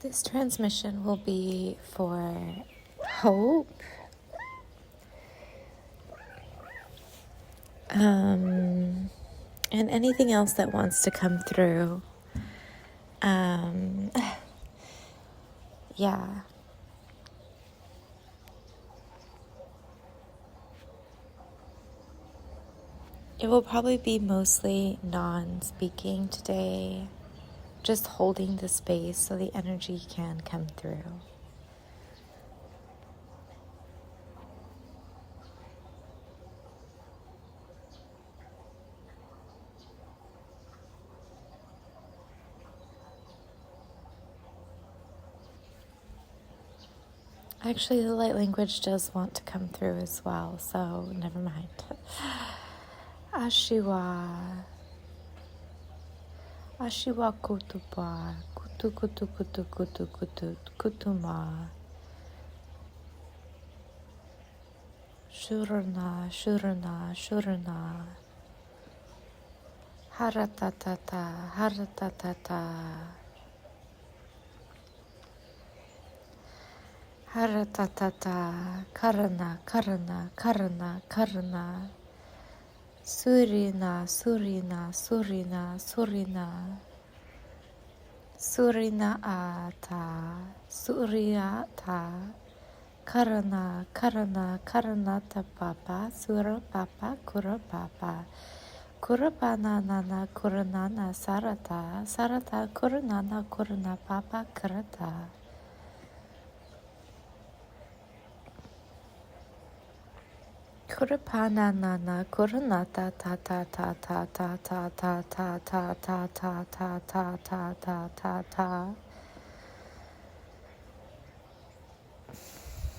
This transmission will be for hope, and anything else that wants to come through. Um, yeah. It will probably be mostly non-speaking today, just holding the space so the energy can come through. Actually, the light language does want to come through as well, so never mind. Ashiwa. Ashiwa kutupa. Kutu kutu kutu kutu kutu kutuma. Shurana, shurana, shurana. Haratatata, haratatata. Haratatata, karana, karana, karana, karana. Surina, surina, surina, surina. Surina ata, suriata. Karana, karana, karanata papa, sura papa, kura papa. Kurapana nana kuranana sarata, sarata kuranana kurana papa karata. Kurapana nana kuranata ta ta ta ta ta ta ta ta ta ta ta ta ta ta ta ta ta.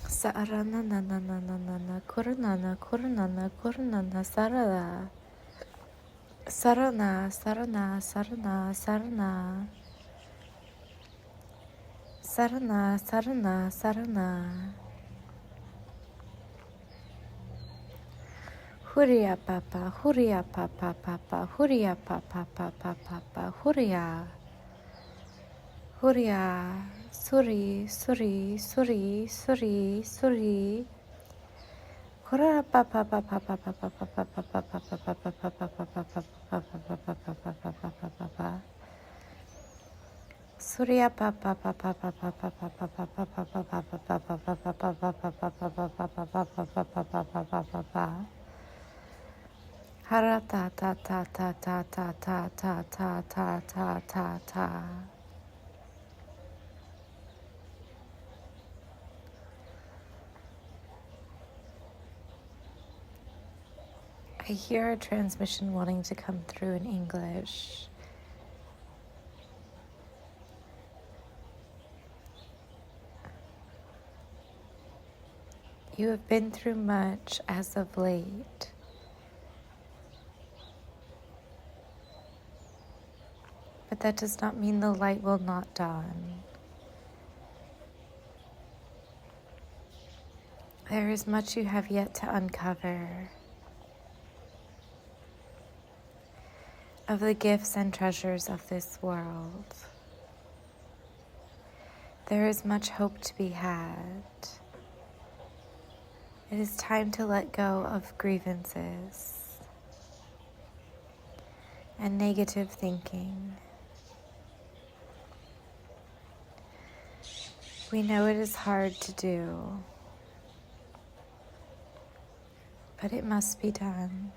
Sarana nana nana nana kuranana kuranana kuranana sarada. Sarana sarana sarana sarana. Sarana sarana sarana. Huria papa, huria papa papa, huria papa papa papa, huria. Huria, suri, suri, suri, suri, suri. Huria papa papa papa papa papa papa papa papa papa papa papa papa papa papa. Surya papa papa papa papa papa papa papa papa papa papa papa papa papa papa papa. Hara ta ta ta ta ta ta ta ta ta ta ta ta ta. I hear a transmission wanting to come through in English. You have been through much as of late. But that does not mean the light will not dawn. There is much you have yet to uncover of the gifts and treasures of this world. There is much hope to be had. It is time to let go of grievances and negative thinking. We know it is hard to do, but it must be done.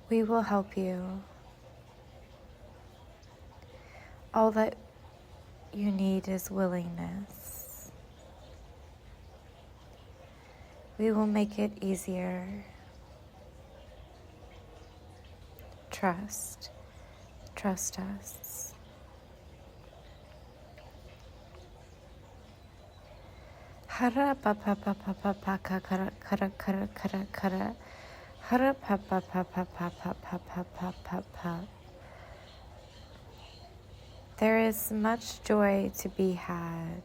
We will help you. All that you need is willingness. We will make it easier. Trust. Trust us. Hara pa pa pa pa pa pa ka kara kara kara kara kara. Hara pa pa pa pa pa pa pa pa pa pa pa. There is much joy to be had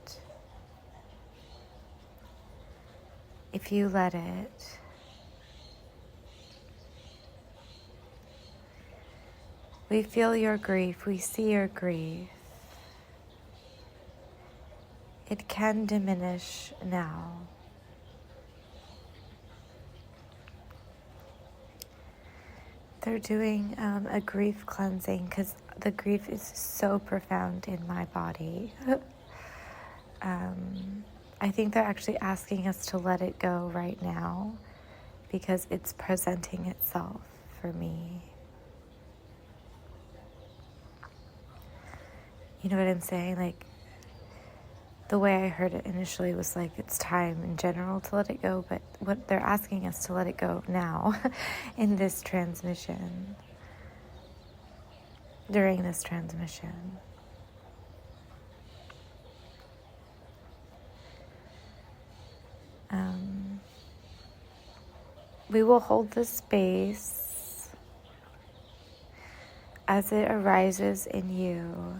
if you let it. We feel your grief. We see your grief. it can diminish now. They're doing a grief cleansing because the grief is so profound in my body. I think they're actually asking us to let it go right now because it's presenting itself for me. You know what I'm saying? Like, the way I heard it initially was like it's time in general to let it go, but what they're asking us to let it go now in this transmission, during this transmission. We will hold the space as it arises in you,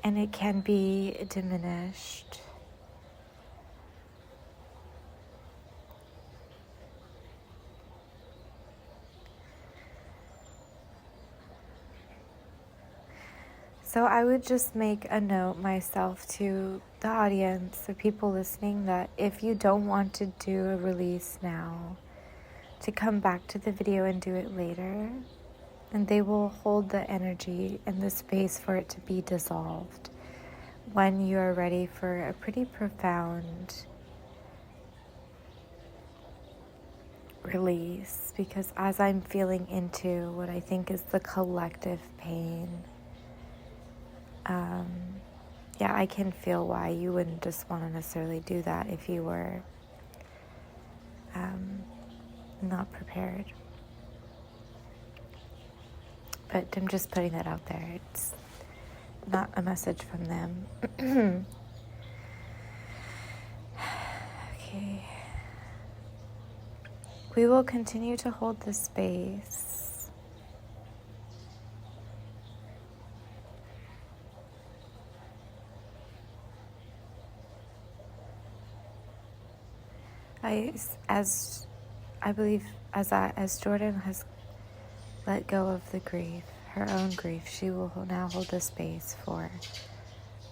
and it can be diminished. So I would just make a note myself to the audience, the people listening, that if you don't want to do a release now, to come back to the video and do it later, and they will hold the energy and the space for it to be dissolved when you are ready for a pretty profound release. Because as I'm feeling into what I think is the collective pain, yeah, I can feel why you wouldn't just want to necessarily do that if you were not prepared. But I'm just putting that out there. It's not a message from them. Okay. We will continue to hold this space. As Jordan has let go of the grief, her own grief, she will now hold the space for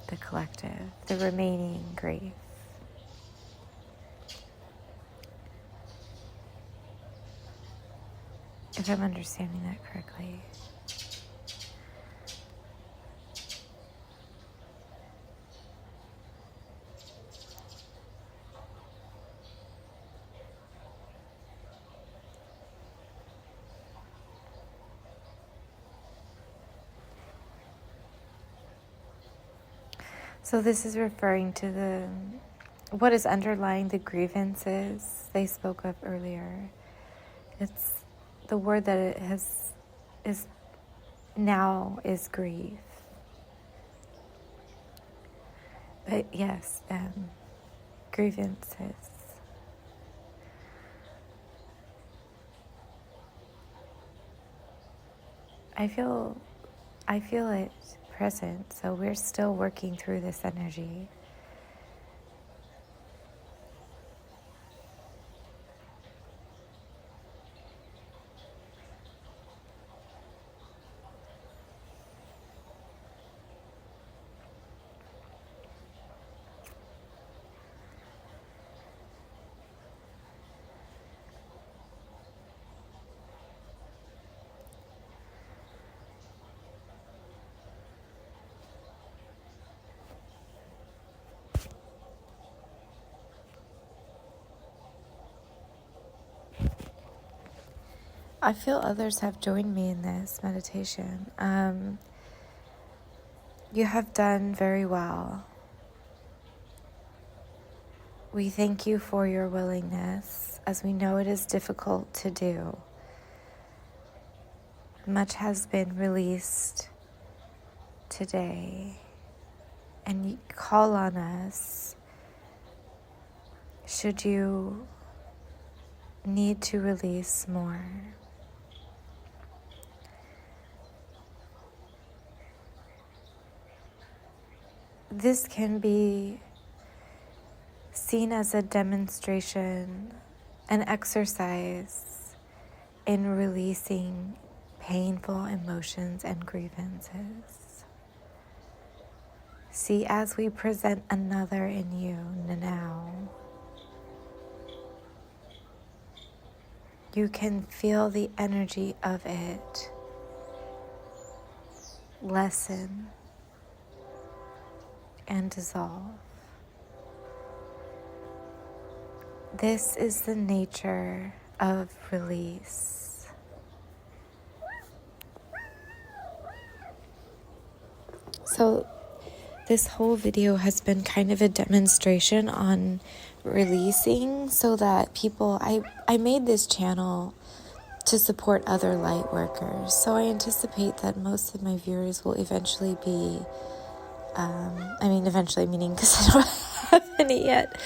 the collective, the remaining grief. If I'm understanding that correctly. So this is referring to what is underlying the grievances they spoke of earlier. It's the word that it is now is grief. But yes, grievances. I feel it present, so we're still working through this energy. I feel others have joined me in this meditation. You have done very well. We thank you for your willingness, as we know it is difficult to do. Much has been released today, and you call on us should you need to release more. This can be seen as a demonstration, an exercise in releasing painful emotions and grievances. See, as we present another in you now, you can feel the energy of it lessen and dissolve. This is the nature of release. So this whole video has been kind of a demonstration on releasing so that people, I made this channel to support other light workers. So I anticipate that most of my viewers will eventually be, eventually meaning because I don't have any yet,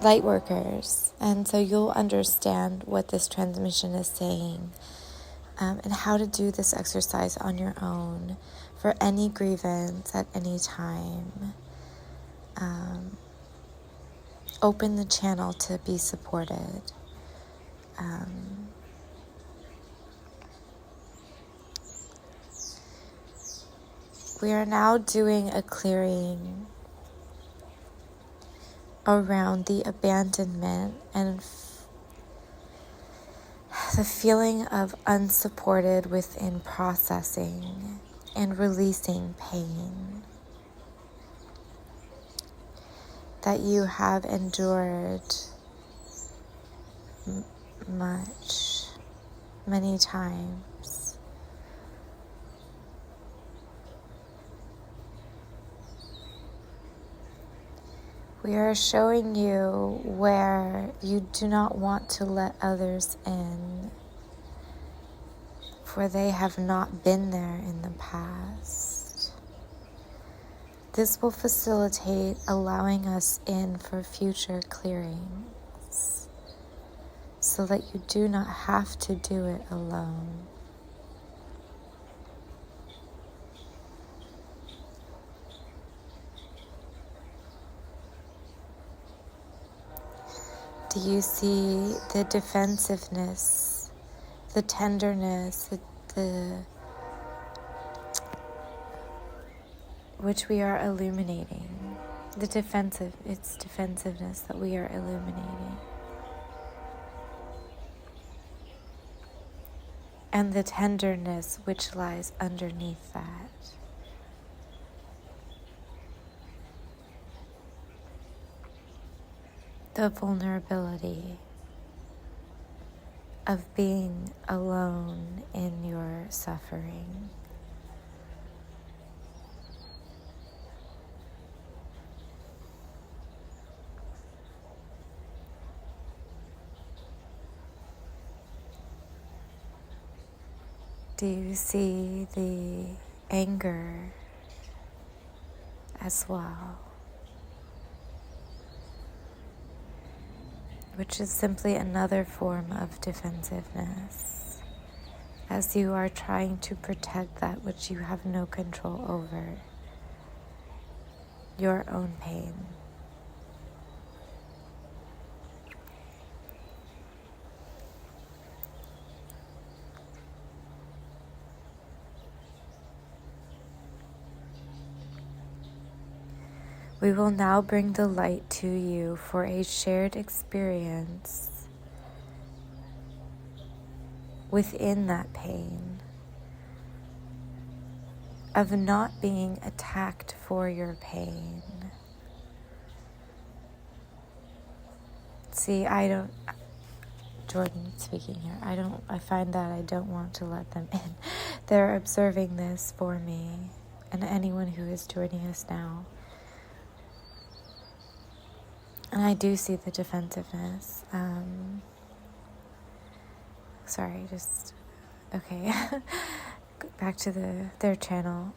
light workers. And so you'll understand what this transmission is saying, and how to do this exercise on your own for any grievance at any time. Open the channel to be supported. We are now doing a clearing around the abandonment and the feeling of unsupported within processing and releasing pain that you have endured many times. We are showing you where you do not want to let others in, for they have not been there in the past. This will facilitate allowing us in for future clearings, so that you do not have to do it alone. Do you see the defensiveness, the tenderness, the which we are illuminating? It's defensiveness that we are illuminating. And the tenderness which lies underneath that. The vulnerability of being alone in your suffering. Do you see the anger as well? Which is simply another form of defensiveness, as you are trying to protect that which you have no control over, your own pain. We will now bring the light to you for a shared experience within that pain of not being attacked for your pain. See, Jordan speaking here, I find that I don't want to let them in. They're observing this for me and anyone who is joining us now. And I do see the defensiveness. Okay. Back to their channel.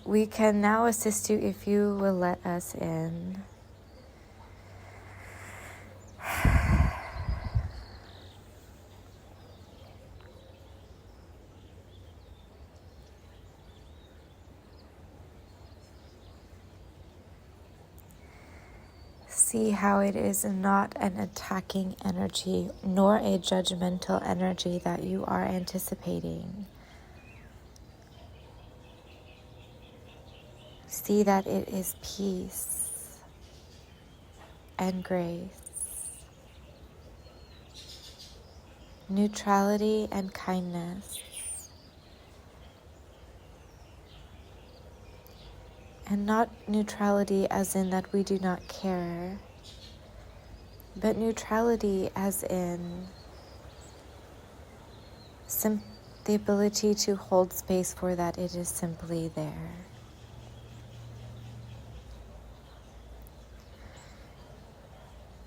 We can now assist you if you will let us in. see how it is not an attacking energy nor a judgmental energy that you are anticipating. See that it is peace and grace, neutrality and kindness. And not neutrality as in that we do not care, but neutrality as in the ability to hold space for that it is simply there.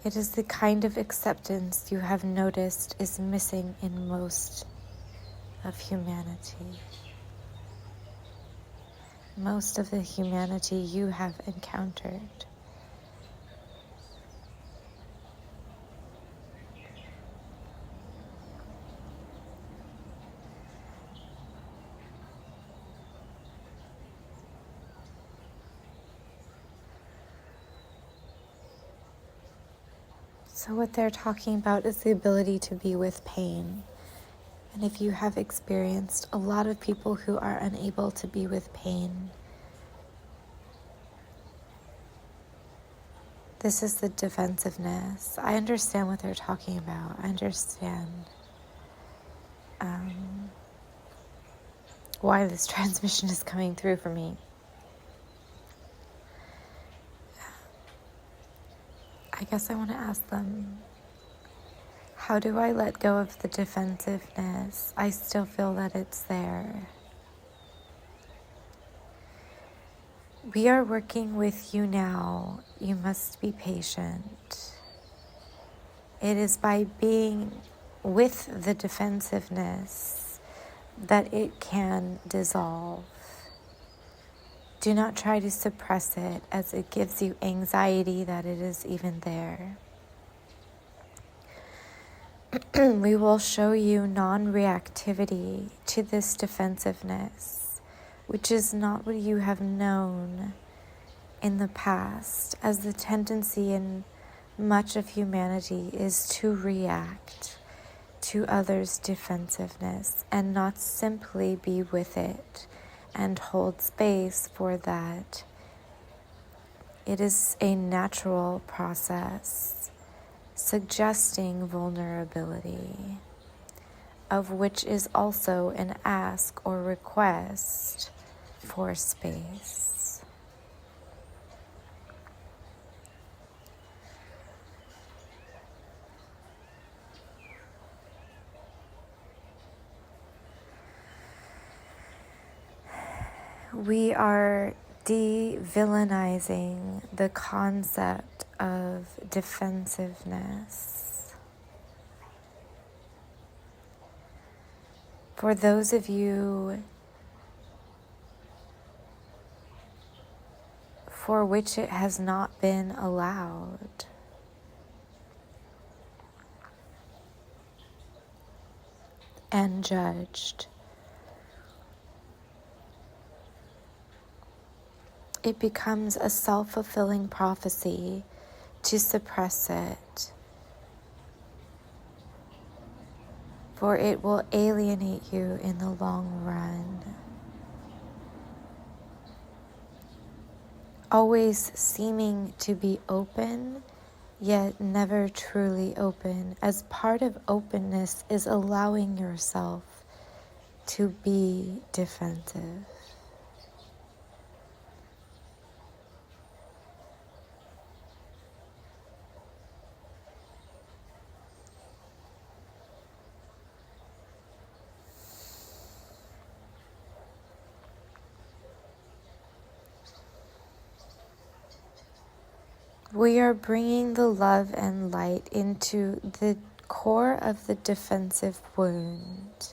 It is the kind of acceptance you have noticed is missing in most of humanity. Most of the humanity you have encountered. So what they're talking about is the ability to be with pain. And if you have experienced a lot of people who are unable to be with pain, this is the defensiveness. I understand what they're talking about. I understand why this transmission is coming through for me. I guess I want to ask them, how do I let go of the defensiveness? I still feel that it's there. We are working with you now. You must be patient. It is by being with the defensiveness that it can dissolve. Do not try to suppress it, as it gives you anxiety that it is even there. We will show you non-reactivity to this defensiveness, which is not what you have known in the past, as the tendency in much of humanity is to react to others' defensiveness and not simply be with it and hold space for that. It is a natural process suggesting vulnerability, of which is also an ask or request for space. We are de-villainizing the concept of defensiveness. For those of you for which it has not been allowed, and judged, it becomes a self-fulfilling prophecy to suppress it, for it will alienate you in the long run. Always seeming to be open, yet never truly open, as part of openness is allowing yourself to be defensive. We are bringing the love and light into the core of the defensive wound.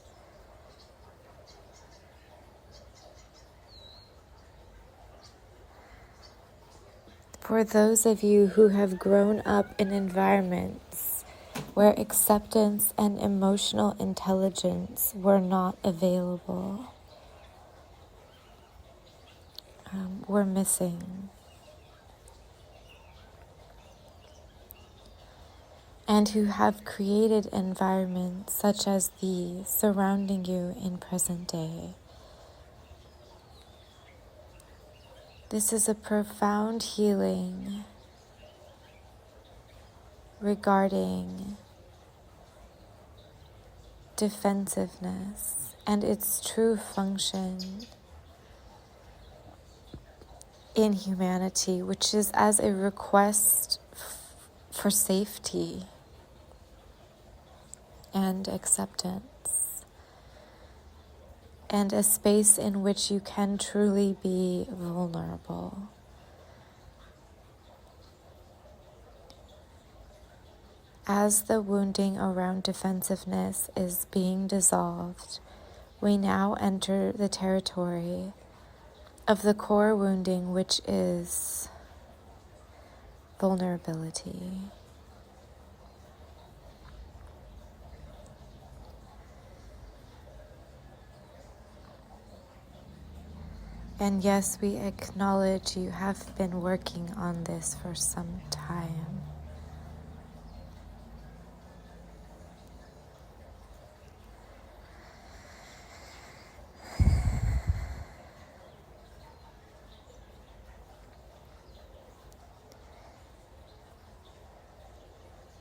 For those of you who have grown up in environments where acceptance and emotional intelligence were not available, were missing. and who have created environments such as these surrounding you in present day. This is a profound healing regarding defensiveness and its true function in humanity, which is as a request for safety and acceptance, and a space in which you can truly be vulnerable. As the wounding around defensiveness is being dissolved, we now enter the territory of the core wounding, which is vulnerability. And yes, we acknowledge you have been working on this for some time.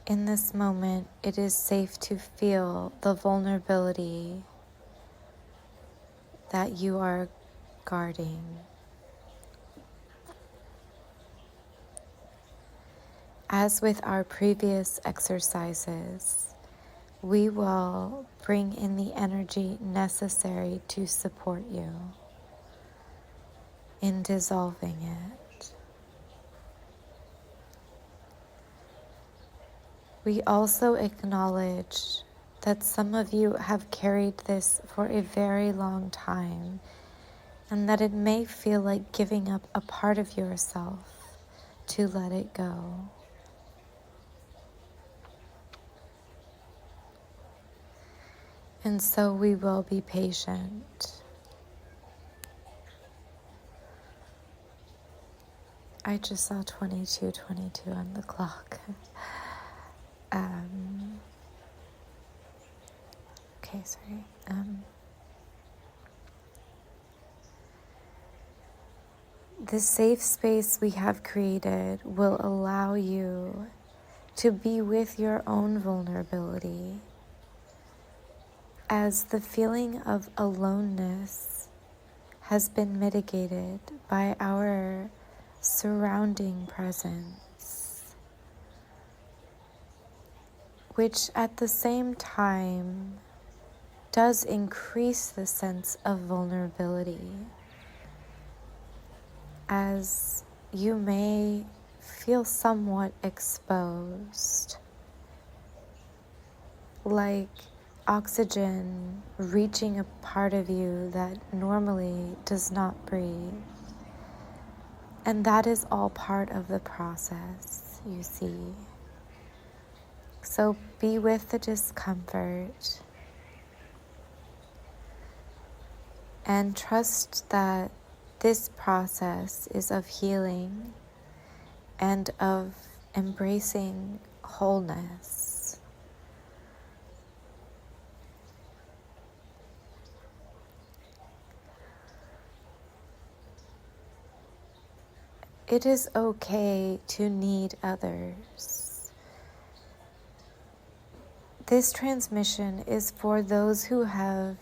In this moment, it is safe to feel the vulnerability that you are guarding. As with our previous exercises, we will bring in the energy necessary to support you in dissolving it. We also acknowledge that some of you have carried this for a very long time, and that it may feel like giving up a part of yourself to let it go. And so we will be patient. I just saw 22:22 on the clock. Okay, sorry. The safe space we have created will allow you to be with your own vulnerability, as the feeling of aloneness has been mitigated by our surrounding presence, which at the same time does increase the sense of vulnerability, as you may feel somewhat exposed, like oxygen reaching a part of you that normally does not breathe. And that is all part of the process, you see. So be with the discomfort and trust that this process is of healing and of embracing wholeness. It is okay to need others. This transmission is for those who have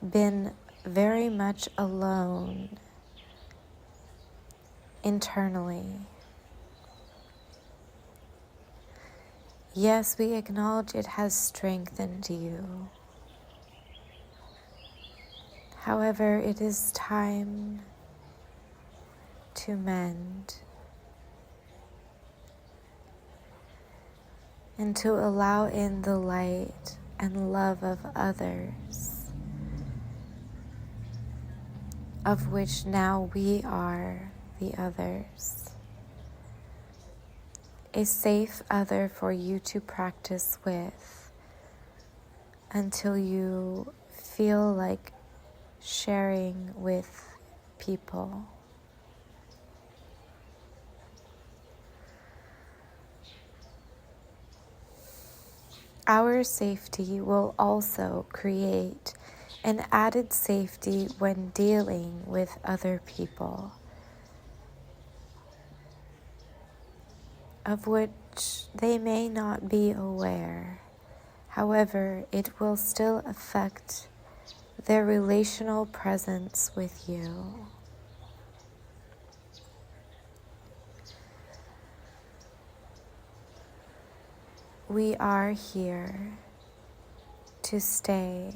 been very much alone internally. Yes, we acknowledge it has strengthened you. However, it is time to mend and to allow in the light and love of others, of which now we are the others. A safe other for you to practice with until you feel like sharing with people. Our safety will also create an added safety when dealing with other people, of which they may not be aware. However, it will still affect their relational presence with you. We are here to stay.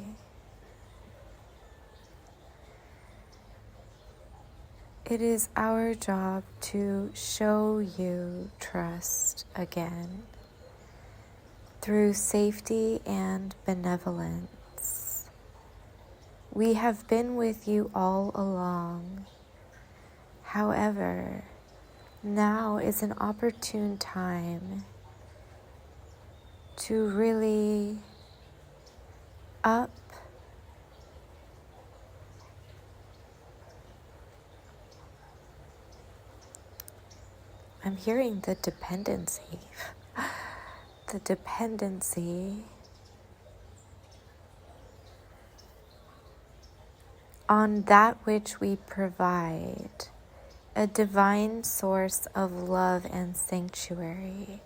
It is our job to show you trust again through safety and benevolence. We have been with you all along. However, now is an opportune time to really up I'm hearing the dependency. The dependency on that which we provide, a divine source of love and sanctuary.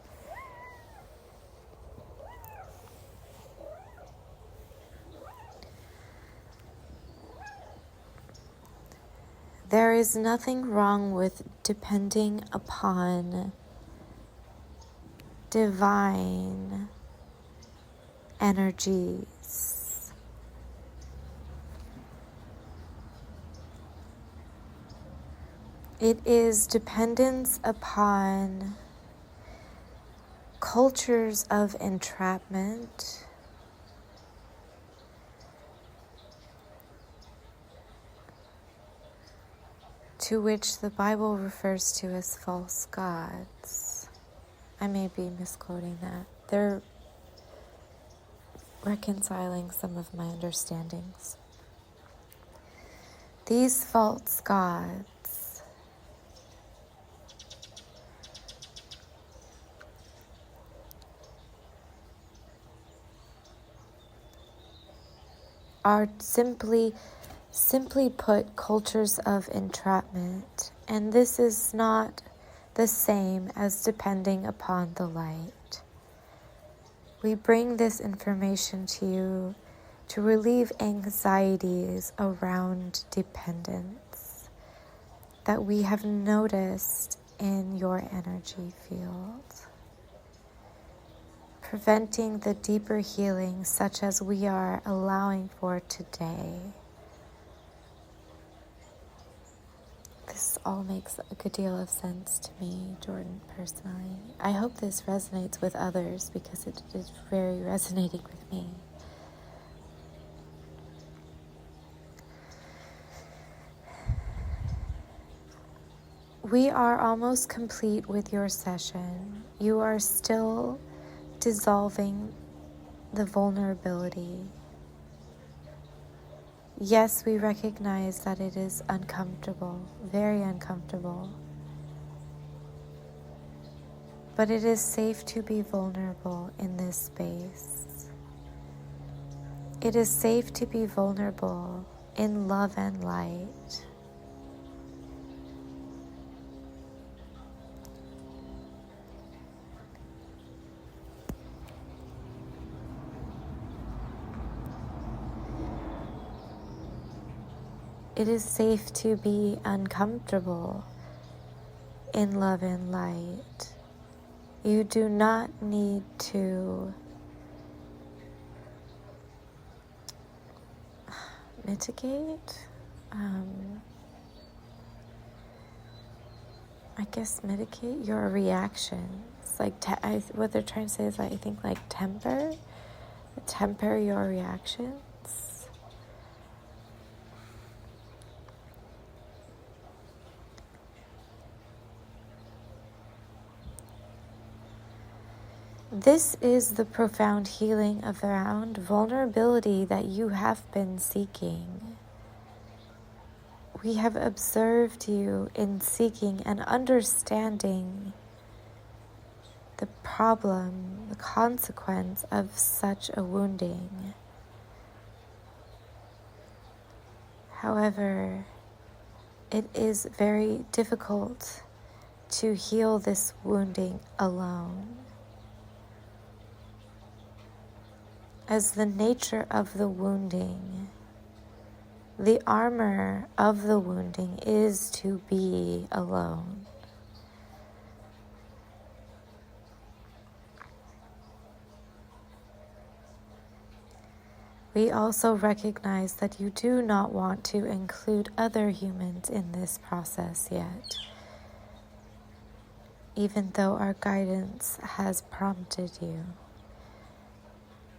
There is nothing wrong with depending upon divine energies. It is dependence upon cultures of entrapment, to which the Bible refers to as false gods. I may be misquoting that. They're reconciling some of my understandings. These false gods are simply put, cultures of entrapment, and this is not the same as depending upon the light. We bring this information to you to relieve anxieties around dependence that we have noticed in your energy field, preventing the deeper healing such as we are allowing for today. This all makes a good deal of sense to me, Jordan, personally. I hope this resonates with others because it is very resonating with me. We are almost complete with your session. You are still dissolving the vulnerability. Yes, we recognize that it is uncomfortable, very uncomfortable. But it is safe to be vulnerable in this space. It is safe to be vulnerable in love and light. It is safe to be uncomfortable in love and light. You do not need to mitigate. Mitigate your reactions. What they're trying to say is, I think, temper your reactions. This is the profound healing around vulnerability that you have been seeking. We have observed you in seeking and understanding the problem, the consequence of such a wounding. However, it is very difficult to heal this wounding alone, as the nature of the wounding, the armor of the wounding is to be alone. We also recognize that you do not want to include other humans in this process yet, even though our guidance has prompted you,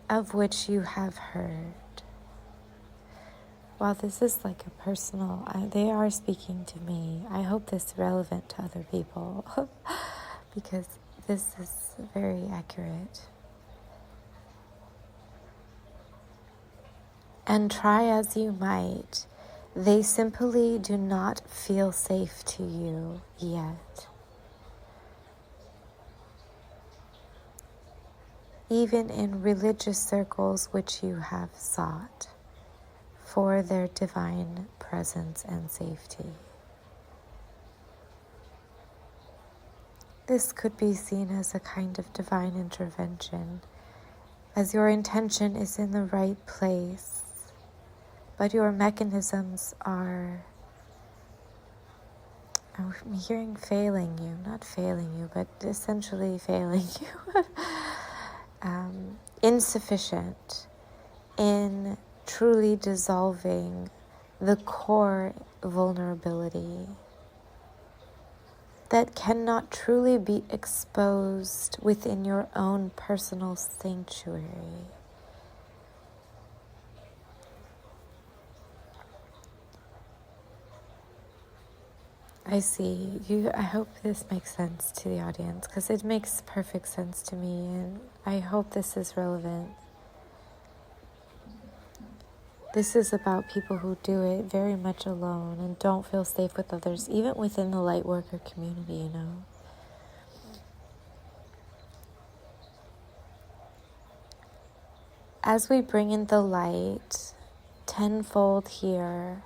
of which you have heard. While this is like a personal, they are speaking to me. I hope this is relevant to other people because this is very accurate. And try as you might, they simply do not feel safe to you yet. Even in religious circles which you have sought for their divine presence and safety. This could be seen as a kind of divine intervention, as your intention is in the right place, but your mechanisms are, I'm hearing failing you, not failing you, but essentially failing you, insufficient in truly dissolving the core vulnerability that cannot truly be exposed within your own personal sanctuary. I see you. I hope this makes sense to the audience, because it makes perfect sense to me, and I hope this is relevant. This is about people who do it very much alone and don't feel safe with others, even within the light worker community, you know. As we bring in the light tenfold here,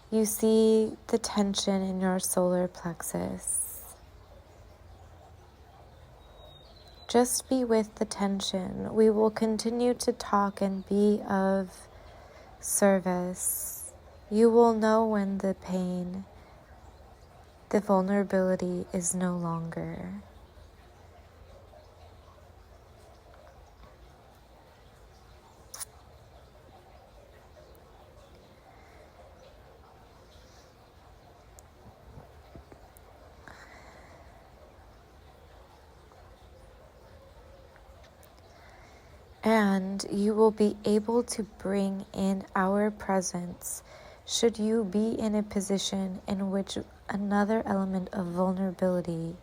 you see the tension in your solar plexus. Just be with the tension. We will continue to talk and be of service. You will know when the pain, the vulnerability is no longer. And you will be able to bring in our presence should you be in a position in which another element of vulnerability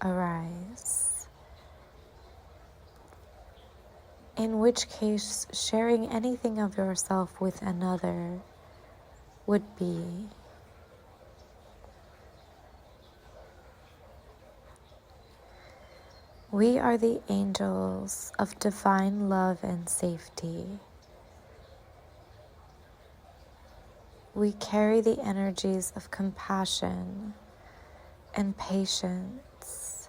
arise. In which case, sharing anything of yourself with another would be we are the angels of divine love and safety. We carry the energies of compassion and patience,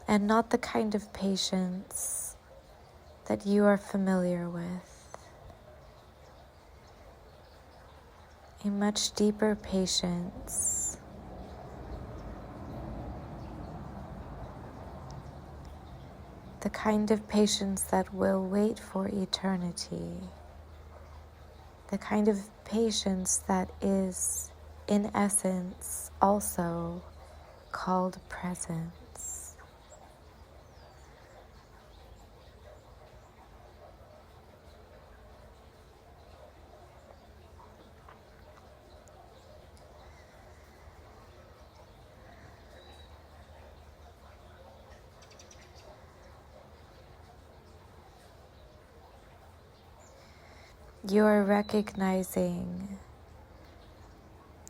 and not the kind of patience that you are familiar with. A much deeper patience. The kind of patience that will wait for eternity. The kind of patience that is, in essence, also called presence. You are recognizing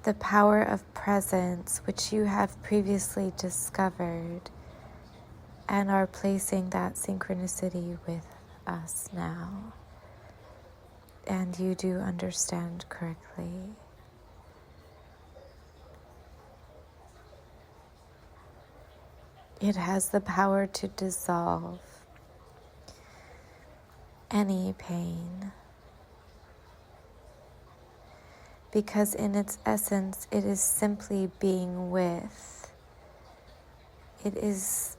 the power of presence which you have previously discovered and are placing that synchronicity with us now. And you do understand correctly. It has the power to dissolve any pain, because in its essence it is simply being with. It is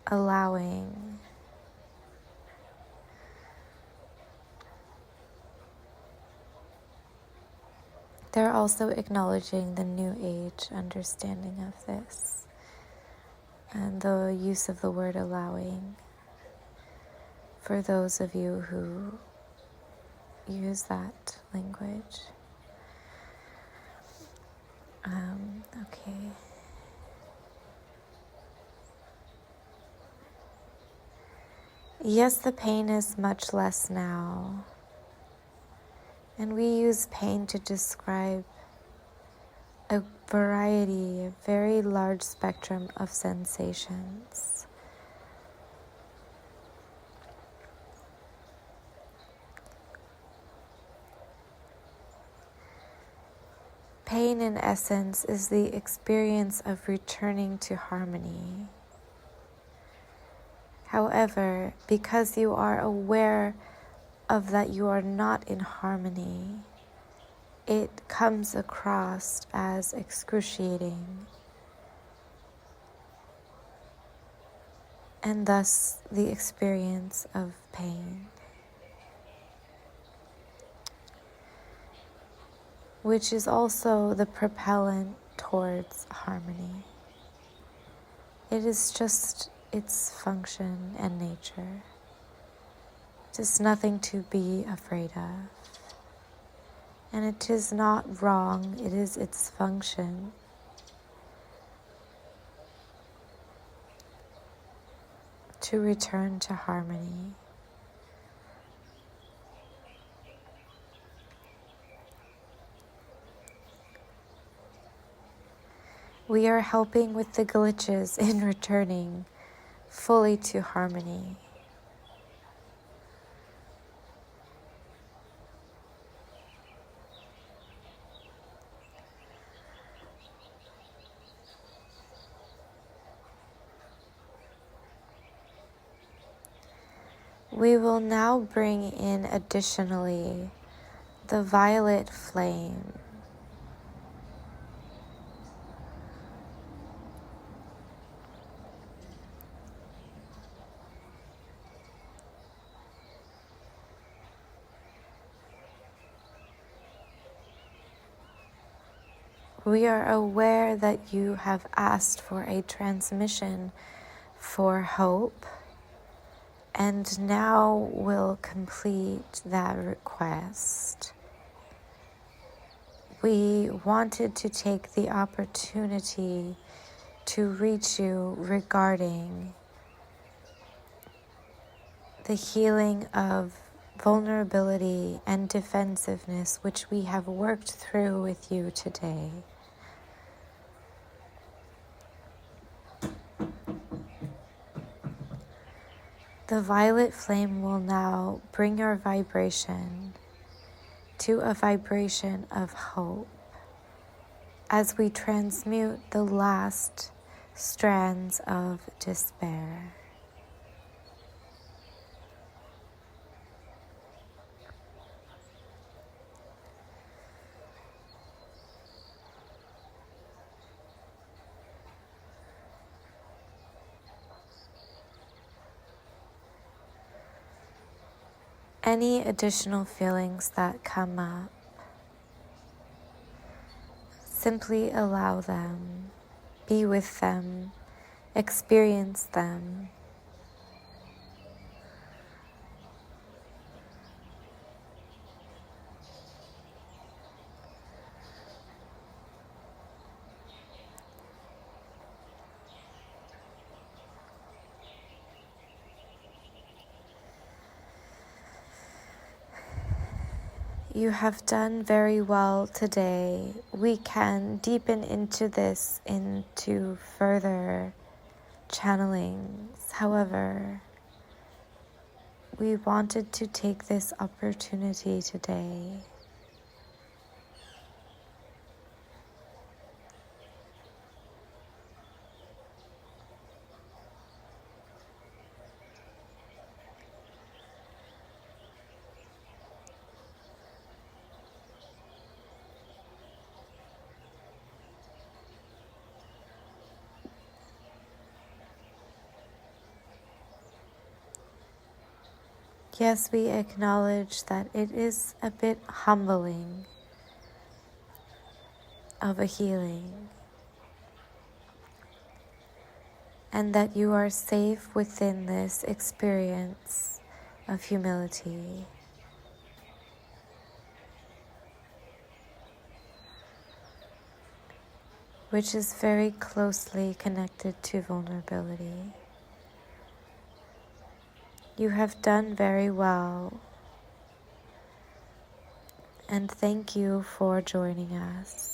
allowing. They're also acknowledging the New Age understanding of this and the use of the word allowing for those of you who use that language. Okay. Yes, the pain is much less now. And we use pain to describe a variety, a very large spectrum of sensations. Pain, in essence, is the experience of returning to harmony. However, because you are aware of that you are not in harmony, it comes across as excruciating, and thus the experience of pain, which is also the propellant towards harmony. It is just its function and nature. It is nothing to be afraid of. And it is not wrong, it is its function. To return to harmony. We are helping with the glitches in returning fully to harmony. We will now bring in additionally the violet flame. We are aware that you have asked for a transmission for hope, and now we'll complete that request. We wanted to take the opportunity to reach you regarding the healing of vulnerability and defensiveness, which we have worked through with you today. The violet flame will now bring your vibration to a vibration of hope as we transmute the last strands of despair. Any additional feelings that come up, simply allow them, be with them, experience them. You have done very well today. We can deepen into this into further channelings. However, we wanted to take this opportunity today Yes, we acknowledge that it is a bit humbling of a healing, and that you are safe within this experience of humility, which is very closely connected to vulnerability. You have done very well, and thank you for joining us.